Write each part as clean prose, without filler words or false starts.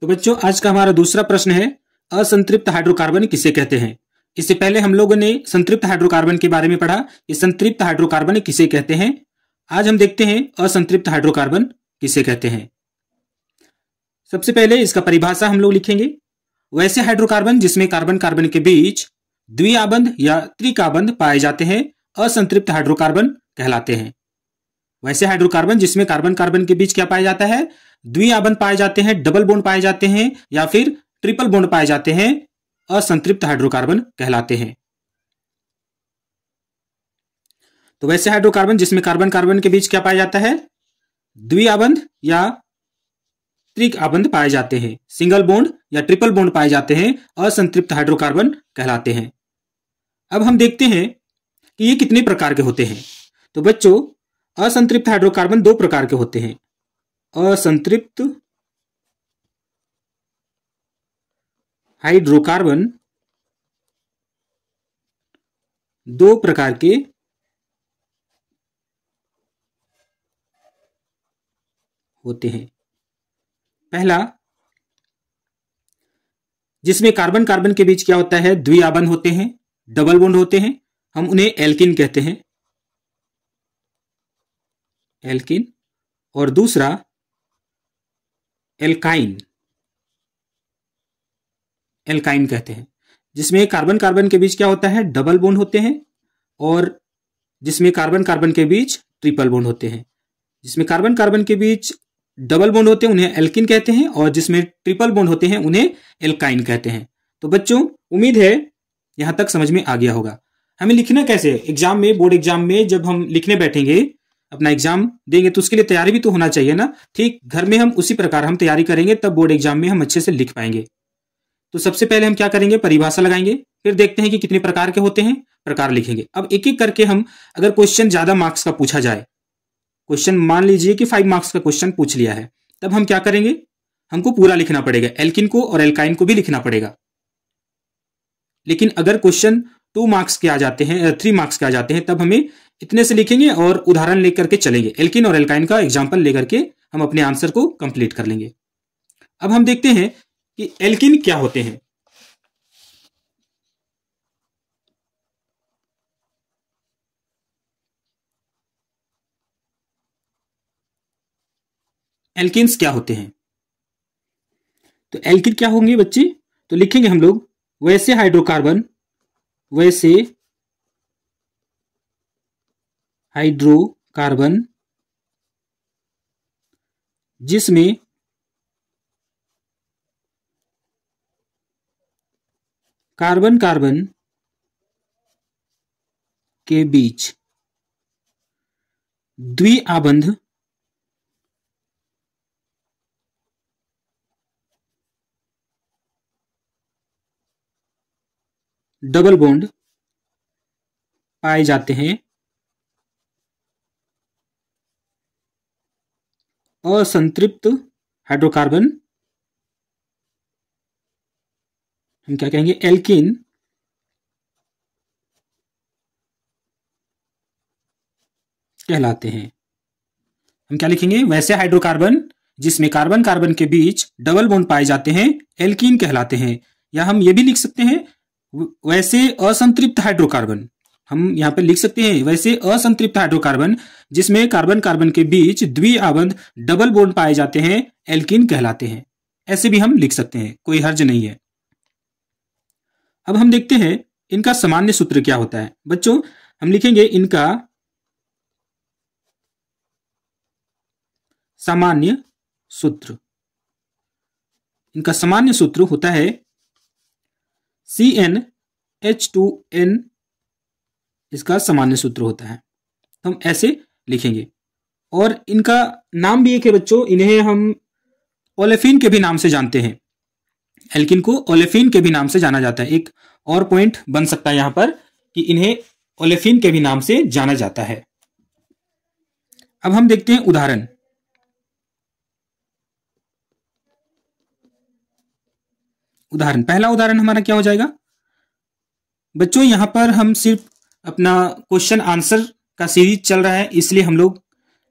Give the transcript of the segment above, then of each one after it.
तो बच्चों आज का हमारा दूसरा प्रश्न है, असंतृप्त हाइड्रोकार्बन किसे कहते हैं। इससे पहले हम लोगों ने संतृप्त हाइड्रोकार्बन के बारे में पढ़ा कि संतृप्त हाइड्रोकार्बन किसे कहते हैं। आज हम देखते हैं असंतृप्त हाइड्रोकार्बन किसे कहते हैं। सबसे पहले इसका परिभाषा हम लोग लिखेंगे। वैसे हाइड्रोकार्बन जिसमें कार्बन कार्बन के बीच द्विआबंध या त्रिकाबंध पाए जाते हैं असंतृप्त हाइड्रोकार्बन कहलाते हैं। वैसे हाइड्रोकार्बन जिसमें कार्बन कार्बन के बीच क्या पाया जाता है, द्विआबंध पाए जाते हैं, डबल बॉन्ड पाए जाते हैं या फिर ट्रिपल बॉन्ड पाए जाते हैं, असंतृप्त हाइड्रोकार्बन कहलाते हैं। तो वैसे हाइड्रोकार्बन जिसमें कार्बन कार्बन के बीच क्या पाया जाता है, द्विआबंध या त्रिआबंध पाए जाते हैं, सिंगल बॉन्ड या ट्रिपल बॉन्ड पाए जाते हैं, असंतृप्त हाइड्रोकार्बन कहलाते हैं। अब हम देखते हैं कि ये कितने प्रकार के होते हैं। तो बच्चों असंतृप्त हाइड्रोकार्बन दो प्रकार के होते हैं। असंतृप्त हाइड्रोकार्बन दो प्रकार के होते हैं। पहला, जिसमें कार्बन कार्बन के बीच क्या होता है, द्विआबंध होते हैं, डबल बॉन्ड होते हैं, हम उन्हें एल्किन कहते हैं, एल्किन। और दूसरा एल्काइन, एल्काइन कहते हैं, जिसमें कार्बन कार्बन के बीच क्या होता है, डबल बॉन्ड होते हैं, और जिसमें कार्बन कार्बन के बीच ट्रिपल बॉन्ड होते हैं। जिसमें कार्बन कार्बन के बीच डबल बॉन्ड होते हैं उन्हें एल्किन कहते हैं, और जिसमें ट्रिपल बॉन्ड होते हैं उन्हें एल्काइन कहते हैं। तो बच्चों उम्मीद है यहां तक समझ में आ गया होगा। हमें लिखना कैसे है, एग्जाम में, बोर्ड एग्जाम में जब हम लिखने बैठेंगे, अपना एग्जाम देंगे तो उसके लिए तैयारी भी तो होना चाहिए ना। ठीक घर में हम उसी प्रकार हम तैयारी करेंगे, तब बोर्ड एग्जाम में हम अच्छे से लिख पाएंगे। तो सबसे पहले हम क्या करेंगे, परिभाषा लगाएंगे, फिर देखते हैं कि कितने प्रकार के होते हैं, प्रकार लिखेंगे। अब एक एक करके हम, अगर क्वेश्चन ज्यादा मार्क्स का पूछा जाए, क्वेश्चन मान लीजिए कि 5 मार्क्स का क्वेश्चन पूछ लिया है, तब हम क्या करेंगे, हमको पूरा लिखना पड़ेगा, एल्किन को और एल्काइन को भी लिखना पड़ेगा। लेकिन अगर क्वेश्चन 2 मार्क्स के आ जाते हैं, 3 मार्क्स के आ जाते हैं, तब हमें इतने से लिखेंगे और उदाहरण लेकर के चलेंगे। एल्किन और एल्काइन का एग्जाम्पल लेकर के हम अपने आंसर को कंप्लीट कर लेंगे। अब हम देखते हैं कि एल्किन क्या होते हैं। एल्किन्स क्या होते हैं। तो एल्किन क्या होंगे बच्चे, तो लिखेंगे हम लोग, वैसे हाइड्रोकार्बन, वैसे हाइड्रोकार्बन जिसमें कार्बन कार्बन के बीच द्विआबंध डबल बॉन्ड पाए जाते हैं, असंतृप्त हाइड्रोकार्बन, हम क्या कहेंगे, एल्किन कहलाते हैं। हम क्या लिखेंगे, वैसे हाइड्रोकार्बन जिसमें कार्बन कार्बन के बीच डबल बॉन्ड पाए जाते हैं एल्किन कहलाते हैं। या हम ये भी लिख सकते हैं, वैसे असंतृप्त हाइड्रोकार्बन, हम यहां पर लिख सकते हैं वैसे असंतृप्त हाइड्रोकार्बन जिसमें कार्बन कार्बन के बीच द्विआबंध डबल बॉन्ड पाए जाते हैं एल्किन कहलाते हैं। ऐसे भी हम लिख सकते हैं, कोई हर्ज नहीं है। अब हम देखते हैं इनका सामान्य सूत्र क्या होता है। बच्चों हम लिखेंगे इनका सामान्य सूत्र। इनका सामान्य सूत्र होता है CnH2n, इसका सामान्य सूत्र होता है। तो हम ऐसे लिखेंगे। और इनका नाम भी एक है बच्चों, इन्हें हम ओलेफिन के भी नाम से जानते हैं। एल्किन को ओलेफिन के भी नाम से जाना जाता है। एक और पॉइंट बन सकता है यहां पर कि इन्हें ओलेफिन के भी नाम से जाना जाता है। अब हम देखते हैं उदाहरण। उदाहरण, पहला उदाहरण हमारा क्या हो जाएगा बच्चों, यहां पर हम सिर्फ अपना क्वेश्चन आंसर का सीरीज चल रहा है, इसलिए हम लोग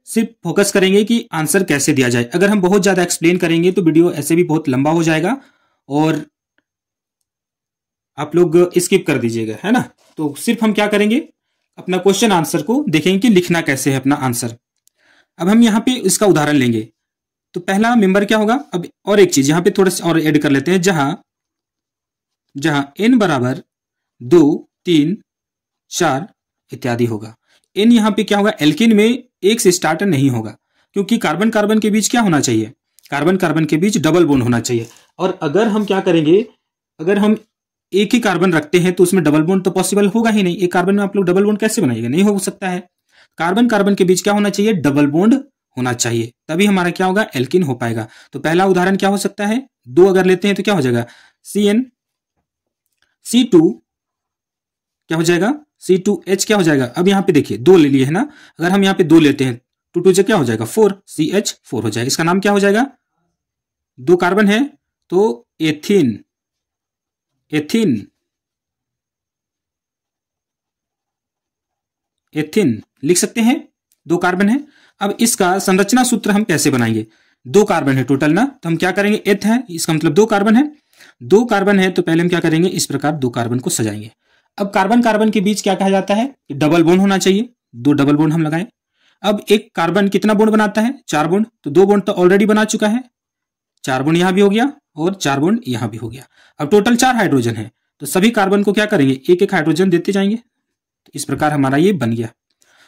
सिर्फ फोकस करेंगे कि आंसर कैसे दिया जाए। अगर हम बहुत ज्यादा एक्सप्लेन करेंगे तो वीडियो ऐसे भी बहुत लंबा हो जाएगा और आप लोग स्किप कर दीजिएगा, है ना। तो सिर्फ हम क्या करेंगे, अपना क्वेश्चन आंसर को देखेंगे कि लिखना कैसे है अपना आंसर। अब हम यहाँ पे इसका उदाहरण लेंगे। तो पहला मेंबर क्या होगा, अब और एक चीज यहाँ पे थोड़ा सा और ऐड कर लेते हैं, जहां n बराबर 2, 3, 4 इत्यादि होगा। n यहाँ पे क्या होगा, एल्किन में एक से स्टार्ट नहीं होगा, क्योंकि कार्बन कार्बन के बीच क्या होना चाहिए, कार्बन कार्बन के बीच डबल बॉन्ड होना चाहिए। और अगर हम क्या करेंगे, अगर हम एक ही कार्बन रखते हैं तो उसमें डबल बॉन्ड तो पॉसिबल होगा ही नहीं। एक कार्बन में आप लोग डबल बॉन्ड कैसे बनाइएगा, नहीं हो सकता है। कार्बन कार्बन के बीच क्या होना चाहिए, डबल बॉन्ड होना चाहिए, तभी हमारा क्या होगा, एल्किन हो पाएगा। तो पहला उदाहरण क्या हो सकता है, 2 अगर लेते हैं तो क्या हो जाएगा, C2 क्या हो जाएगा, C2H क्या हो जाएगा। अब यहाँ पे देखिए 2 ले लिए है ना, अगर हम यहाँ पे 2 लेते हैं तो 2 क्या हो जाएगा, 4, CH4 हो जाएगा। इसका नाम क्या हो जाएगा, 2 कार्बन है तो एथिन, एथिन लिख सकते हैं, 2 कार्बन है। अब इसका संरचना सूत्र हम कैसे बनाएंगे, 2 कार्बन है टोटल ना, तो हम क्या करेंगे, एथ है, इसका मतलब 2 कार्बन है। 2 कार्बन है तो पहले हम क्या करेंगे, इस प्रकार 2 कार्बन को सजाएंगे। अब कार्बन कार्बन के बीच क्या कहा जाता है, डबल बॉन्ड होना चाहिए, 2 डबल बॉन्ड हम लगाएं। अब एक कार्बन कितना बॉन्ड बनाता है, 4 बॉन्ड, तो 2 बॉन्ड तो ऑलरेडी बना चुका है, 4 बॉन्ड यहां भी हो गया और 4 बॉन्ड यहां भी हो गया। अब टोटल 4 हाइड्रोजन है, तो सभी कार्बन को क्या करेंगे, एक एक हाइड्रोजन देते जाएंगे। तो इस प्रकार हमारा ये बन गया।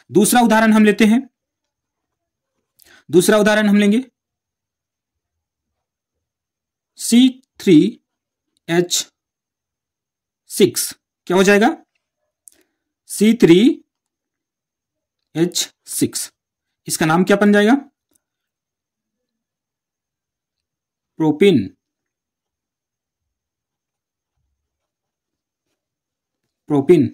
दूसरा उदाहरण हम लेते हैं, दूसरा उदाहरण हम लेंगे C3H6 क्या हो जाएगा, C3H6 इसका नाम क्या बन जाएगा, प्रोपिन, प्रोपिन,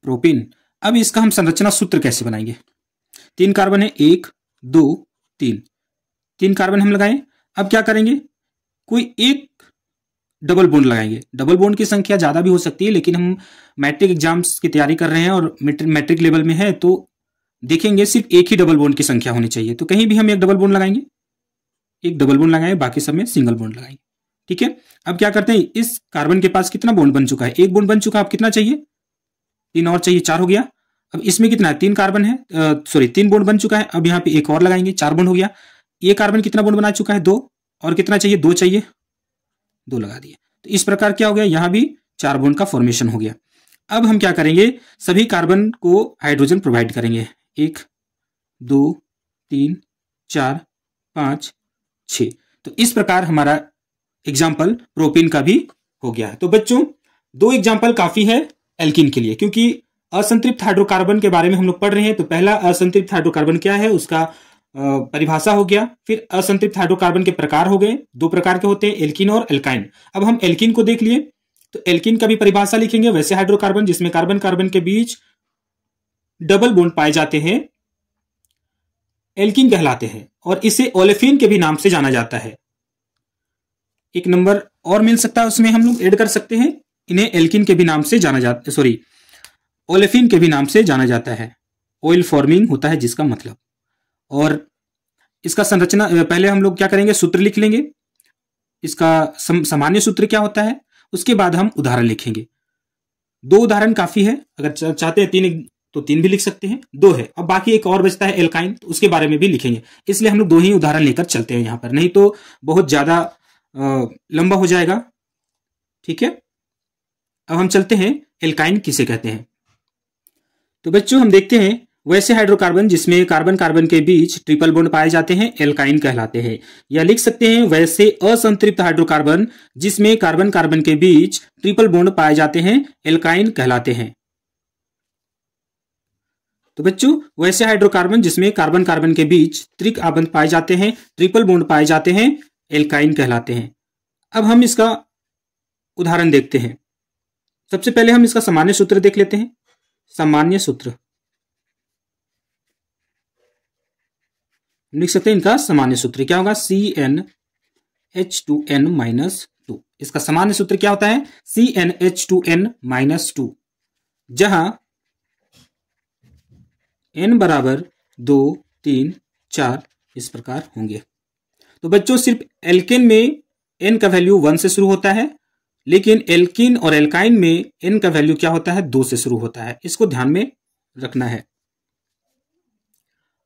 प्रोपिन। अब इसका हम संरचना सूत्र कैसे बनाएंगे, 3 कार्बन है, 1, 2, 3 कार्बन हम लगाएं। अब क्या करेंगे, कोई एक डबल बॉन्ड लगाएंगे। डबल बॉन्ड की संख्या ज्यादा भी हो सकती है, लेकिन हम मैट्रिक एग्जाम्स की तैयारी कर रहे हैं और मैट्रिक लेवल में है, तो देखेंगे सिर्फ एक ही डबल बॉन्ड की संख्या होनी चाहिए। तो कहीं भी हम एक डबल बॉन्ड लगाएंगे, एक डबल बॉन्ड लगाएंगे, बाकी सब में सिंगल बॉन्ड लगाएंगे। ठीक है, अब क्या करते हैं, इस कार्बन के पास कितना बॉन्ड बन चुका है, एक बॉन्ड बन चुका है। अब कितना चाहिए, 3 और चाहिए, 4 हो गया। अब इसमें कितना है, 3 कार्बन है, 3 बॉन्ड बन चुका है। अब यहाँ पे एक और लगाएंगे, 4 बॉन्ड हो गया। ये कार्बन कितना बॉन्ड बना चुका है, 2, और कितना चाहिए, 2 चाहिए, 2 लगा दिए। तो इस प्रकार क्या हो गया, यहां भी 4 बॉन्ड का फॉर्मेशन हो गया। अब हम क्या करेंगे, सभी कार्बन को हाइड्रोजन प्रोवाइड करेंगे, 1, 2, 3, 4, 5, 6। तो इस प्रकार हमारा एग्जाम्पल प्रोपिन का भी हो गया है। तो बच्चों 2 एग्जाम्पल काफी है एल्किन के लिए, क्योंकि असंतृप्त हाइड्रोकार्बन के बारे में हम लोग पढ़ रहे हैं। तो पहला असंतृप्त हाइड्रोकार्बन क्या है, उसका परिभाषा हो गया। फिर असंतृप्त हाइड्रोकार्बन के प्रकार हो गए, 2 प्रकार के होते हैं, एल्किन और एल्काइन। अब हम एल्किन को देख लिए, तो एल्किन का भी परिभाषा लिखेंगे। वैसे हाइड्रोकार्बन जिसमें कार्बन कार्बन के बीच डबल बॉन्ड पाए जाते हैं एल्किन कहलाते हैं, और इसे ओलेफिन के भी नाम से जाना जाता है। एक नंबर और मिल सकता है, उसमें हम लोग ऐड कर सकते हैं, इन्हें एल्किन के भी नाम से जाना जाता, सॉरी ओलेफिन के भी नाम से जाना जाता है। ऑयल फॉर्मिंग होता है जिसका मतलब। और इसका संरचना पहले हम लोग क्या करेंगे, सूत्र लिख लेंगे, इसका सामान्य सूत्र क्या होता है, उसके बाद हम उदाहरण लिखेंगे। 2 उदाहरण काफी है, अगर चाहते हैं 3 तो 3 भी लिख सकते हैं, 2 है। अब बाकी एक और बचता है एल्काइन, तो उसके बारे में भी लिखेंगे। इसलिए हम लोग 2 ही उदाहरण लेकर चलते हैं यहां पर, नहीं तो बहुत ज्यादा लंबा हो जाएगा। ठीक है, अब हम चलते हैं एल्काइन किसे कहते हैं। तो बच्चों हम देखते हैं, वैसे हाइड्रोकार्बन जिसमें कार्बन कार्बन के बीच ट्रिपल बॉन्ड पाए जाते हैं एल्काइन कहलाते हैं। या लिख सकते हैं, वैसे असंतृप्त हाइड्रोकार्बन जिसमें कार्बन कार्बन के बीच ट्रिपल बॉन्ड पाए जाते हैं एल्काइन कहलाते हैं। तो बच्चों वैसे हाइड्रोकार्बन जिसमें कार्बन कार्बन के बीच त्रिक आबंध पाए जाते हैं, ट्रिपल बॉन्ड पाए जाते हैं, एल्काइन कहलाते हैं। अब हम इसका उदाहरण देखते हैं। सबसे पहले हम इसका सामान्य सूत्र देख लेते हैं। सामान्य सूत्र लिख सकते हैं, इनका सामान्य सूत्र क्या होगा, CnH2n-2। इसका सामान्य सूत्र क्या होता है, CnH2n-2, जहां n बराबर 2, 3, 4 इस प्रकार होंगे। तो बच्चों सिर्फ एल्केन में n का वैल्यू 1 से शुरू होता है, लेकिन एल्कीन और एल्काइन में n का वैल्यू क्या होता है, 2 से शुरू होता है। इसको ध्यान में रखना है।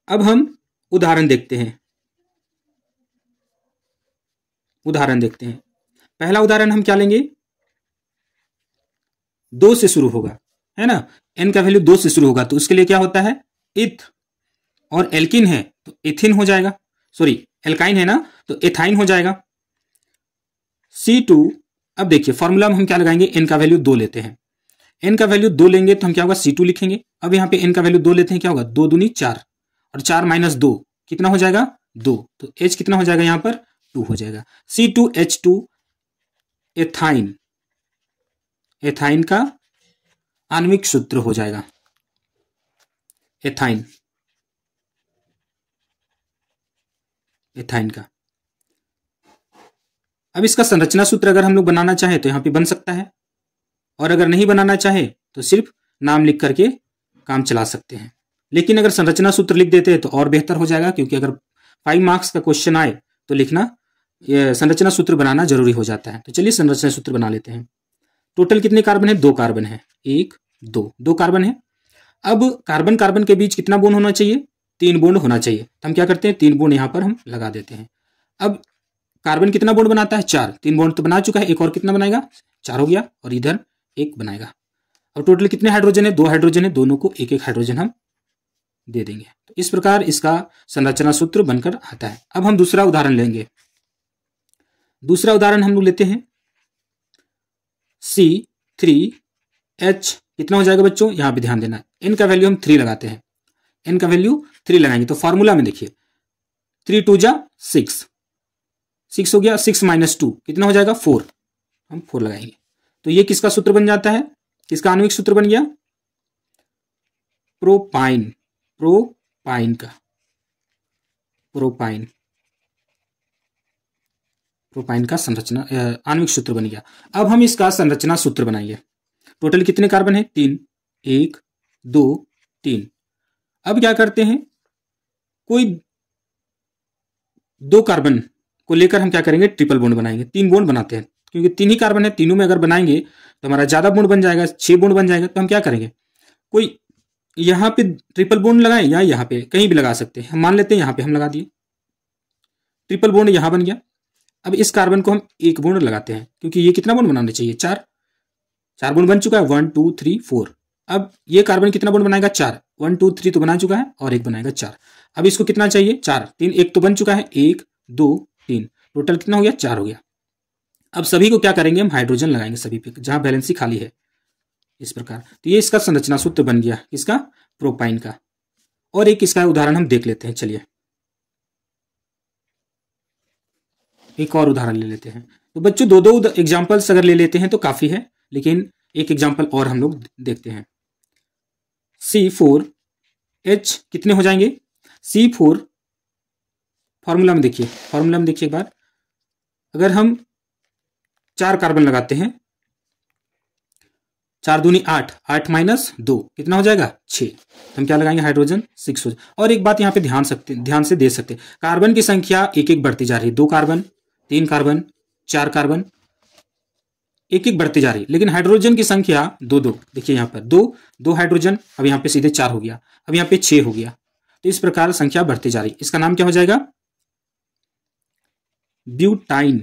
अब हम उदाहरण देखते हैं। पहला उदाहरण हम क्या लेंगे, 2 से शुरू होगा, है ना। n का वैल्यू 2 से शुरू होगा, तो उसके लिए क्या होता है, इथ, और एल्किन है तो एथिन हो जाएगा, सॉरी एल्काइन है ना तो एथाइन हो जाएगा। C2, अब देखिए फॉर्मूला में हम क्या लगाएंगे, n का वैल्यू 2 लेते हैं। n का वैल्यू 2 लेंगे तो हम क्या होगा, C2 लिखेंगे। अब यहाँ पे n का वैल्यू 2 लेते हैं, क्या होगा, 2 दूनी 4 और 4 माइनस 2 कितना हो जाएगा, 2, तो H कितना हो जाएगा यहाँ पर, 2 हो जाएगा। C2H2 एथाइन, एथाइन का आणविक सूत्र हो जाएगा, एथाइन का। अब इसका संरचना सूत्र अगर हम लोग बनाना चाहे तो यहां पे बन सकता है, और अगर नहीं बनाना चाहे तो सिर्फ नाम लिख करके काम चला सकते हैं। लेकिन अगर संरचना सूत्र लिख देते हैं तो और बेहतर हो जाएगा, क्योंकि अगर 5 मार्क्स का क्वेश्चन आए तो लिखना, संरचना सूत्र बनाना जरूरी हो जाता है। तो चलिए संरचना सूत्र बना लेते हैं। टोटल कितने कार्बन है, 2 कार्बन है, 1 2 कार्बन है। अब कार्बन कार्बन के बीच कितना बॉन्ड होना चाहिए, 3 बॉन्ड होना चाहिए। तो हम क्या करते हैं, 3 बॉन्ड यहां पर हम लगा देते हैं। अब कार्बन कितना बॉन्ड बनाता है, 4, 3 बॉन्ड तो बना चुका है, एक और कितना बनाएगा, 4 हो गया, और इधर 1 बनाएगा। और टोटल कितने हाइड्रोजन है, 2 हाइड्रोजन है, दोनों को 1 हाइड्रोजन हम दे देंगे। तो इस प्रकार इसका संरचना सूत्र बनकर आता है। अब हम दूसरा उदाहरण लेंगे। दूसरा उदाहरण हम लोग लेते हैं C3H, कितना हो जाएगा बच्चों, यहां पे ध्यान देना, n का वैल्यू हम 3 लगाते हैं। n का वैल्यू 3 लगाएंगे तो फॉर्मूला में देखिए 3 2 जा 6 हो गया, 6 माइनस 2 कितना हो जाएगा, 4, हम 4 लगाएंगे। तो ये किसका सूत्र बन जाता है, किसका आणविक सूत्र बन गया, प्रोपाइन का, प्रोपाइन का संरचना आणविक सूत्र बन गया। अब हम इसका संरचना सूत्र बनाएंगे। टोटल कितने कार्बन है, 3, 1 2 3। अब क्या करते हैं, कोई 2 कार्बन को लेकर हम क्या करेंगे, ट्रिपल बॉन्ड बनाएंगे। 3 बॉन्ड बनाते हैं, क्योंकि 3 ही कार्बन है, तीनों में अगर बनाएंगे तो हमारा ज्यादा बॉन्ड बन जाएगा, 6 बॉन्ड बन जाएगा। तो हम क्या करेंगे, कोई यहां पे ट्रिपल बॉन्ड लगाएं या यहां पे कहीं भी लगा सकते हैं। हम मान लेते हैं यहां पे हम लगा दिए, ट्रिपल बॉन्ड यहां बन गया। अब इस कार्बन को हम 1 बॉन्ड लगाते हैं, क्योंकि ये कितना बॉन्ड बनाना चाहिए, 4 बॉन्ड बन चुका है, 1 2 3 4। अब ये कार्बन कितना बॉन्ड बनाएगा, 4, 1 2 3 तो बना चुका है, और 1 बनाएगा 4। अब इसको कितना चाहिए, 4 3 1 तो बन चुका है, 1 2 3, टोटल कितना हो गया, 4 हो गया। अब सभी को क्या करेंगे, हम हाइड्रोजन लगाएंगे सभी पे जहां वैलेंसी खाली है, इस प्रकार। तो ये इसका संरचना सूत्र बन गया, किसका, प्रोपाइन का। और एक इसका उदाहरण हम देख लेते हैं, चलिए एक और उदाहरण ले लेते हैं। तो बच्चों 2 एग्जाम्पल्स अगर ले लेते हैं तो काफी है, लेकिन एक एग्जाम्पल और हम लोग देखते हैं। C4H कितने हो जाएंगे, C4 फॉर्मूला में देखिए, एक बार, अगर हम 4 कार्बन लगाते हैं, 4 दूनी 8, 8 माइनस 2 कितना हो जाएगा, 6। हम क्या लगाएंगे, हाइड्रोजन 6 हो जाए। और एक बात यहाँ पे ध्यान से दे सकते, कार्बन की संख्या एक एक बढ़ती जा रही है, 2 कार्बन 3 कार्बन 4 कार्बन एक एक बढ़ती जा रही है, लेकिन हाइड्रोजन की संख्या 2 देखिए यहाँ पर 2 हाइड्रोजन, अब यहाँ पे सीधे 4 हो गया, अब यहाँ पे 6 हो गया। तो इस प्रकार संख्या बढ़ती जा रही है। इसका नाम क्या हो जाएगा, ब्यूटाइन।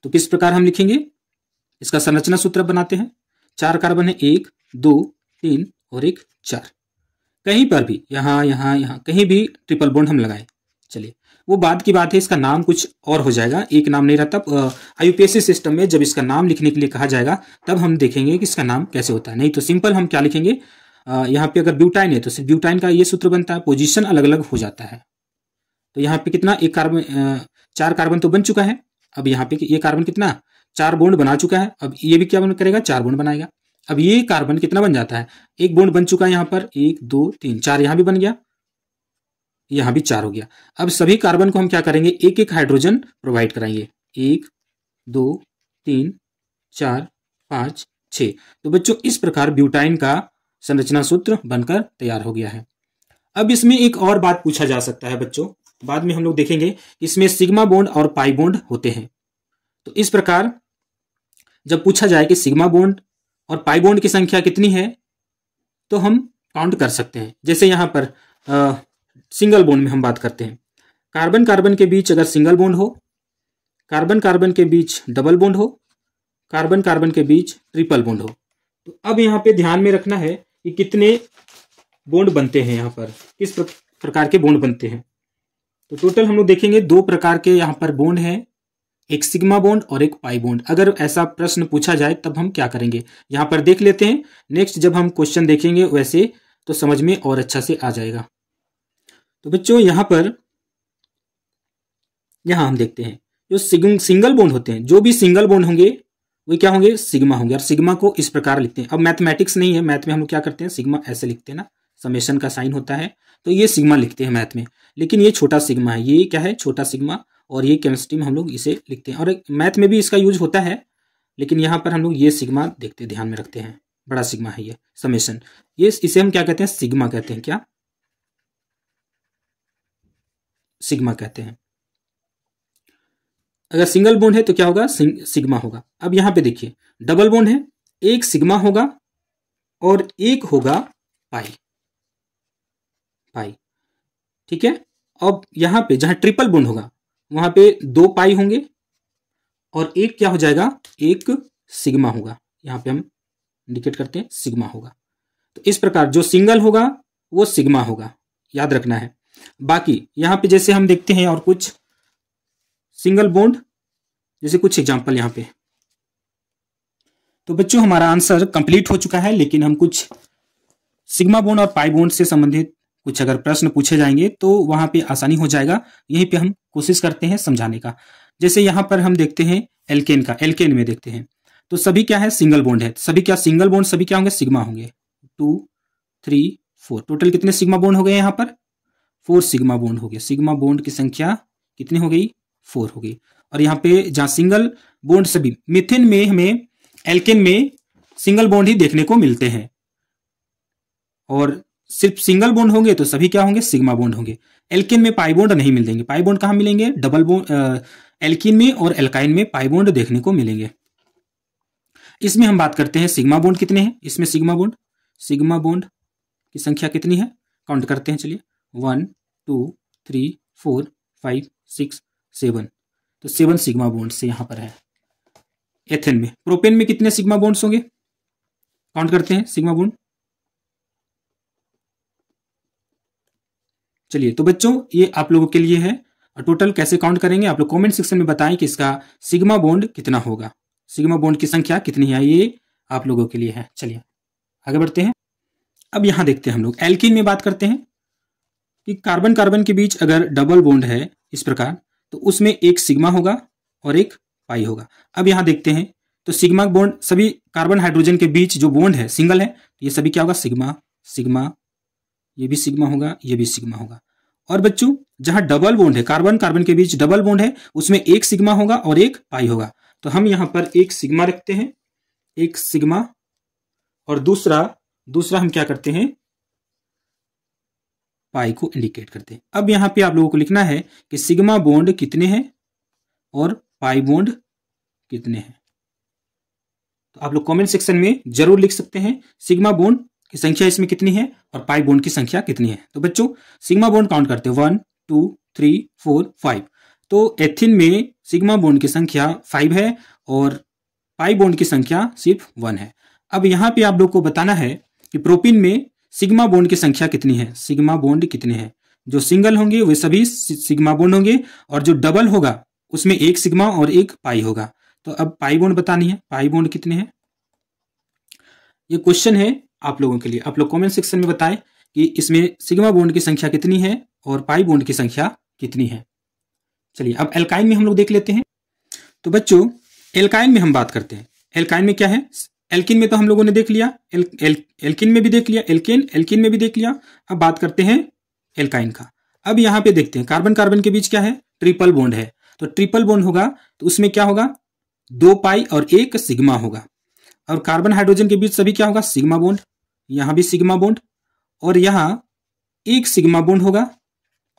तो किस प्रकार हम लिखेंगे, इसका संरचना सूत्र बनाते हैं। 4 कार्बन है, 1 2 3 और 1 4। कहीं पर भी यहां कहीं भी ट्रिपल बॉन्ड हम लगाएं, चलिए वो बात की बात है, इसका नाम कुछ और हो जाएगा, एक नाम नहीं रहता। IUPAC सिस्टम में जब इसका नाम लिखने के लिए कहा जाएगा तब हम देखेंगे कि इसका नाम कैसे होता है। नहीं तो सिंपल हम क्या लिखेंगे, यहाँ पे अगर ब्यूटाइन है तो सिर्फ ब्यूटाइन का ये सूत्र बनता है, पोजीशन अलग अलग हो जाता है। तो यहाँ पे कितना, 1 कार्बन 4 कार्बन तो बन चुका है। अब यहाँ पे ये कार्बन कितना, 4 बॉन्ड बना चुका है। अब ये भी क्या करेगा, 4 बॉन्ड बनाएगा। अब ये कार्बन कितना बन जाता है, 1 बॉन्ड बन चुका है यहाँ पर, 1 2 3 4 यहाँ भी बन गया, यहाँ भी 4 हो गया। अब सभी कार्बन को हम क्या करेंगे, एक एक हाइड्रोजन प्रोवाइड कराएंगे, 1 2 3 4 5 6। तो बच्चों इस प्रकार ब्यूटाइन का संरचना सूत्र बनकर तैयार हो गया है। अब इसमें एक और बात पूछा जा सकता है बच्चों, बाद में हम लोग देखेंगे, इसमें सिग्मा बॉन्ड और पाई बॉन्ड होते हैं। तो इस प्रकार जब पूछा जाए कि सिग्मा बॉन्ड और पाई बॉन्ड की संख्या कितनी है, तो हम काउंट कर सकते हैं। जैसे यहां पर सिंगल बॉन्ड में हम बात करते हैं, कार्बन कार्बन के बीच अगर सिंगल बॉन्ड हो, कार्बन कार्बन के बीच डबल बॉन्ड हो, कार्बन कार्बन के बीच ट्रिपल बॉन्ड हो। तो अब यहाँ पे ध्यान में रखना है कि कितने बॉन्ड बनते हैं, यहाँ पर किस प्रकार के बॉन्ड बनते हैं। तो टोटल हम लोग देखेंगे 2 प्रकार के यहाँ पर बॉन्ड हैं, एक सिग्मा बॉन्ड और एक पाई बॉन्ड। अगर ऐसा प्रश्न पूछा जाए तब हम क्या करेंगे, यहाँ पर देख लेते हैं। नेक्स्ट जब हम क्वेश्चन देखेंगे वैसे तो समझ में और अच्छा से आ जाएगा। तो बच्चों यहाँ हम देखते हैं जो सिंगल बॉन्ड होते हैं, जो भी सिंगल बॉन्ड होंगे वो क्या होंगे, सिग्मा होंगे। और सिग्मा को इस प्रकार लिखते हैं। अब मैथमेटिक्स नहीं है, मैथ में हम लोग क्या करते हैं, सिग्मा ऐसे लिखते हैं ना, समेशन का साइन होता है, तो ये सिग्मा लिखते हैं मैथ में। लेकिन ये छोटा सिग्मा है, ये क्या है, छोटा सिग्मा। और ये केमिस्ट्री में हम लोग इसे लिखते हैं, और मैथ में भी इसका यूज होता है, लेकिन यहाँ पर हम लोग ये सिग्मा देखते ध्यान में रखते हैं, बड़ा सिग्मा है ये समेशन। ये इसे हम क्या कहते हैं, सिग्मा कहते हैं। क्या सिग्मा कहते हैं। अगर सिंगल बॉन्ड है तो क्या होगा, सिग्मा होगा। अब यहां पे देखिए डबल बॉन्ड है, एक सिग्मा होगा और एक होगा पाई। ठीक है। अब यहां पे जहां ट्रिपल बॉन्ड होगा वहां पे 2 पाई होंगे और एक क्या हो जाएगा, एक सिग्मा होगा। यहां पे हम इंडिकेट करते हैं, सिग्मा होगा। तो इस प्रकार जो सिंगल होगा वो सिग्मा होगा, याद रखना है। बाकी यहां पे जैसे हम देखते हैं और कुछ सिंगल बॉन्ड, जैसे कुछ एग्जांपल यहां पे। तो बच्चों हमारा आंसर कंप्लीट हो चुका है, लेकिन हम कुछ सिग्मा बॉन्ड और पाई बॉन्ड से संबंधित कुछ अगर प्रश्न पूछे जाएंगे तो वहां पे आसानी हो जाएगा। यहीं पे हम कोशिश करते हैं समझाने का। जैसे यहां पर हम देखते हैं एल्केन का, एल्केन में देखते हैं तो सभी क्या है, सिंगल बॉन्ड है। सभी क्या सिंगल बॉन्ड, सभी क्या होंगे, सिग्मा होंगे। 2 3 4 टोटल कितने सिग्मा बॉन्ड हो गए यहाँ पर, 4 सिग्मा बॉन्ड हो गए। सिग्मा बॉन्ड की संख्या कितनी हो गई, 4 हो गई। और यहाँ पे जहां सिंगल बॉन्ड सभी, मिथेन में हमें एल्केन में सिंगल बॉन्ड ही देखने को मिलते हैं, और सिर्फ सिंगल बॉन्ड होंगे तो सभी क्या होंगे, सिग्मा बॉन्ड होंगे। एल्केन में पाई बॉन्ड नहीं मिलेंगे। पाई बॉन्ड कहां मिलेंगे, डबल बॉन्ड एल्कीन में और एल्काइन में पाई बॉन्ड देखने को मिलेंगे। इसमें हम बात करते हैं सिग्मा बॉन्ड कितने हैं। इसमें सिग्मा बॉन्ड की संख्या कितनी है, काउंट करते हैं। चलिए 1 2 3 4 5 6 7। तो 7 सिग्मा बॉन्ड से यहां पर है। एथेन में, प्रोपेन में कितने सिग्मा बॉन्ड्स होंगे, काउंट करते हैं सिग्मा बॉन्ड। चलिए तो बच्चों ये आप लोगों के लिए है, और टोटल कैसे काउंट करेंगे आप लोग कमेंट सेक्शन में बताएं कि इसका सिग्मा बॉन्ड कितना होगा, सिग्मा बॉन्ड की संख्या कितनी है, ये आप लोगों के लिए है। चलिए आगे बढ़ते हैं। अब यहां देखते हैं हम लोग एल्कीन में बात करते हैं कि कार्बन कार्बन के बीच अगर डबल बॉन्ड है इस प्रकार, तो उसमें एक सिग्मा होगा और एक पाई होगा। अब यहां देखते हैं तो सिग्मा बॉन्ड, सभी कार्बन हाइड्रोजन के बीच जो बॉन्ड है सिंगल है, ये सभी क्या होगा, सिग्मा, ये भी सिग्मा होगा, ये भी सिग्मा होगा। और बच्चों जहां डबल बॉन्ड है, कार्बन कार्बन के बीच डबल बॉन्ड है, उसमें एक सिग्मा होगा और एक पाई होगा। तो हम यहां पर एक सिग्मा रखते हैं, एक सिग्मा, और दूसरा हम क्या करते हैं, पाई को इंडिकेट करते हैं। अब यहां पे आप लोगों को लिखना है कि सिग्मा बॉन्ड कितने हैं और पाई बॉन्ड कितने हैं। तो आप लोग कमेंट सेक्शन में जरूर लिख सकते हैं सिग्मा बॉन्ड की संख्या इसमें कितनी है और पाई बॉन्ड की संख्या कितनी है। तो बच्चों सिग्मा बॉन्ड काउंट करते हैं 1 2 3 4 5। तो एथिन में सिग्मा बॉन्ड की संख्या 5 है और पाई बॉन्ड की संख्या सिर्फ 1 है। अब यहां पे आप लोग को बताना है कि प्रोपीन में सिग्मा बॉन्ड की संख्या कितनी है, सिग्मा बॉन्ड कितने हैं। जो सिंगल होंगे वे सभी सिग्मा बॉन्ड होंगे, और जो डबल होगा उसमें एक सिग्मा और एक पाई होगा। तो अब पाई बॉन्ड बतानी है, पाई बॉन्ड कितने हैं। ये क्वेश्चन है आप लोगों के लिए, आप लोग कमेंट सेक्शन में बताएं कि इसमें सिग्मा बॉन्ड की संख्या कितनी है और पाई बॉन्ड की संख्या कितनी है। चलिए अब एल्काइन में हम लोग देख लेते हैं। तो बच्चों एल्काइन में हम बात करते हैं, एल्काइन में क्या है, एल्किन में तो हम लोगों ने देख लिया, एल्किन में भी देख लिया, एल्किन में भी देख लिया। अब बात करते हैं एल्काइन का। अब यहां पे देखते हैं कार्बन कार्बन के बीच क्या है, ट्रिपल बॉन्ड है। तो ट्रिपल बॉन्ड होगा तो उसमें क्या होगा, 2 पाई और 1 सिग्मा होगा। और कार्बन हाइड्रोजन के बीच सभी क्या होगा, सिग्मा बॉन्ड, यहां भी सिग्मा बॉन्ड, और यहां 1 सिग्मा बॉन्ड होगा,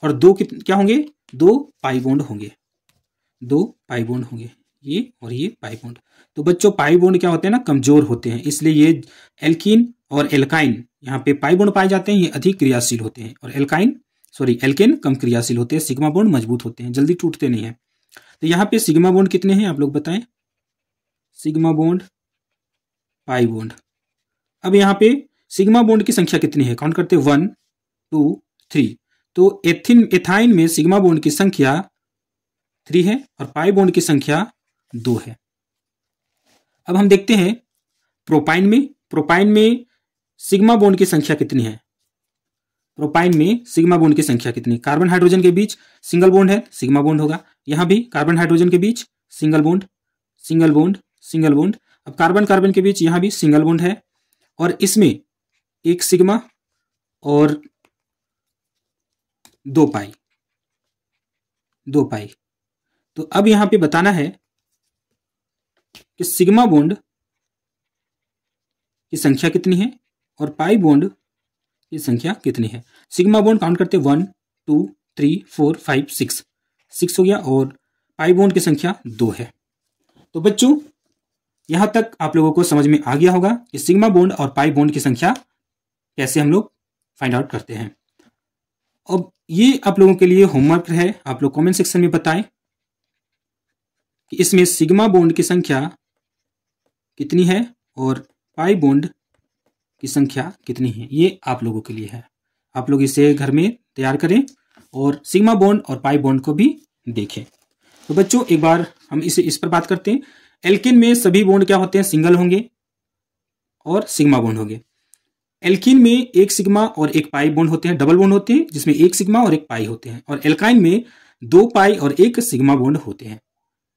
और 2 क्या होंगे, 2 पाई बॉन्ड होंगे, 2 पाई बॉन्ड होंगे, ये और ये पाई बॉन्ड। तो बच्चों पाई बॉन्ड क्या होते हैं ना, कमजोर होते हैं, इसलिए ये एल्कीन और एल्काइन, यहाँ पे पाई बॉन्ड पाए जाते हैं, ये अधिक क्रियाशील होते हैं, और एल्केन कम क्रियाशील होते हैं, सिग्मा बॉन्ड मजबूत होते हैं, जल्दी टूटते नहीं है। तो यहाँ पे सिग्मा बॉन्ड कितने हैं आप लोग बताएं, सिग्मा बॉन्ड, पाई बॉन्ड। अब यहाँ पे सिग्मा बॉन्ड की संख्या कितनी है, काउंट करते हैं 1 2 3। तो एथाइन में सिग्मा बॉन्ड की संख्या 3 है और पाई बॉन्ड की संख्या 2 है। अब हम देखते हैं प्रोपाइन में सिग्मा बॉन्ड की संख्या कितनी है, प्रोपाइन में सिग्मा बॉन्ड की संख्या कितनी, कार्बन हाइड्रोजन के बीच सिंगल बॉन्ड है, सिग्मा बॉन्ड होगा, यहां भी कार्बन हाइड्रोजन के बीच single bond, single bond, single bond. अब कार्बन कार्बन के बीच यहां भी सिंगल बॉन्ड है, और इसमें 1 सिग्मा और 2 पाई, 2 पाई। तो अब यहां पे बताना है कि सिग्मा बॉन्ड की संख्या कितनी है और पाई बॉन्ड की संख्या कितनी है। सिग्मा बॉन्ड काउंट करते 1 2 3 4 5 6 हो गया, और पाई बॉन्ड की संख्या 2 है। तो बच्चों यहां तक आप लोगों को समझ में आ गया होगा कि सिग्मा बॉन्ड और पाई बॉन्ड की संख्या कैसे हम लोग फाइंड आउट करते हैं। अब ये आप लोगों के लिए होमवर्क है, आप लोग कमेंट सेक्शन में बताएं कि इसमें सिग्मा बॉन्ड की संख्या कितनी है और पाई बॉन्ड की संख्या कितनी है, ये आप लोगों के लिए है। आप लोग इसे घर में तैयार करें और सिग्मा बॉन्ड और पाई बॉन्ड को भी देखें। तो बच्चों एक बार हम इस पर बात करते हैं। एल्किन में सभी बॉन्ड क्या होते हैं, सिंगल होंगे और सिग्मा बॉन्ड होंगे। एल्किन में 1 सिग्मा और 1 पाई बॉन्ड होते हैं, डबल बॉन्ड होते हैं जिसमें 1 सिग्मा और 1 पाई होते हैं, और एल्काइन में 2 पाई और 1 सिग्मा बॉन्ड होते हैं।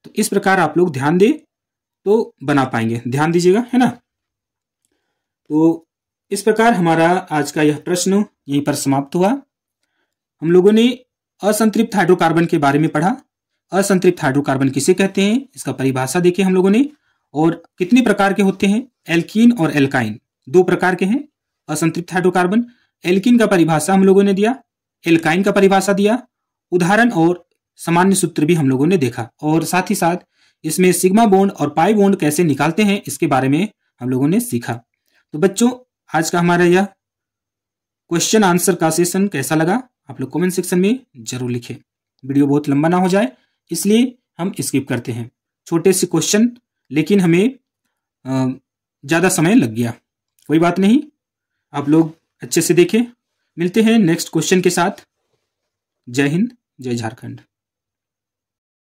तो इस प्रकार आप लोग ध्यान दें तो बना पाएंगे, ध्यान दीजिएगा, है ना। तो इस प्रकार हमारा आज का यह प्रश्न यहीं पर समाप्त हुआ। हम लोगों ने असंतृप्त हाइड्रोकार्बन के बारे में पढ़ा। असंतृप्त हाइड्रोकार्बन किसे कहते हैं, इसका परिभाषा देखी हम लोगों ने, और कितने प्रकार के होते हैं, एल्कीन और एल्काइन 2 प्रकार के हैं असंतृप्त हाइड्रोकार्बन। एल्कीन का परिभाषा हम लोगों ने दिया, एल्काइन का परिभाषा दिया, उदाहरण और सामान्य सूत्र भी हम लोगों ने देखा, और साथ ही साथ इसमें सिग्मा बॉन्ड और पाई बॉन्ड कैसे निकालते हैं इसके बारे में हम लोगों ने सीखा। तो बच्चों आज का हमारा यह क्वेश्चन आंसर का सेशन कैसा लगा आप लोग कमेंट सेक्शन में जरूर लिखें। वीडियो बहुत लंबा ना हो जाए इसलिए हम स्किप करते हैं, छोटे से क्वेश्चन लेकिन हमें ज़्यादा समय लग गया, कोई बात नहीं, आप लोग अच्छे से देखें। मिलते हैं नेक्स्ट क्वेश्चन के साथ। जय हिंद, जय झारखंड।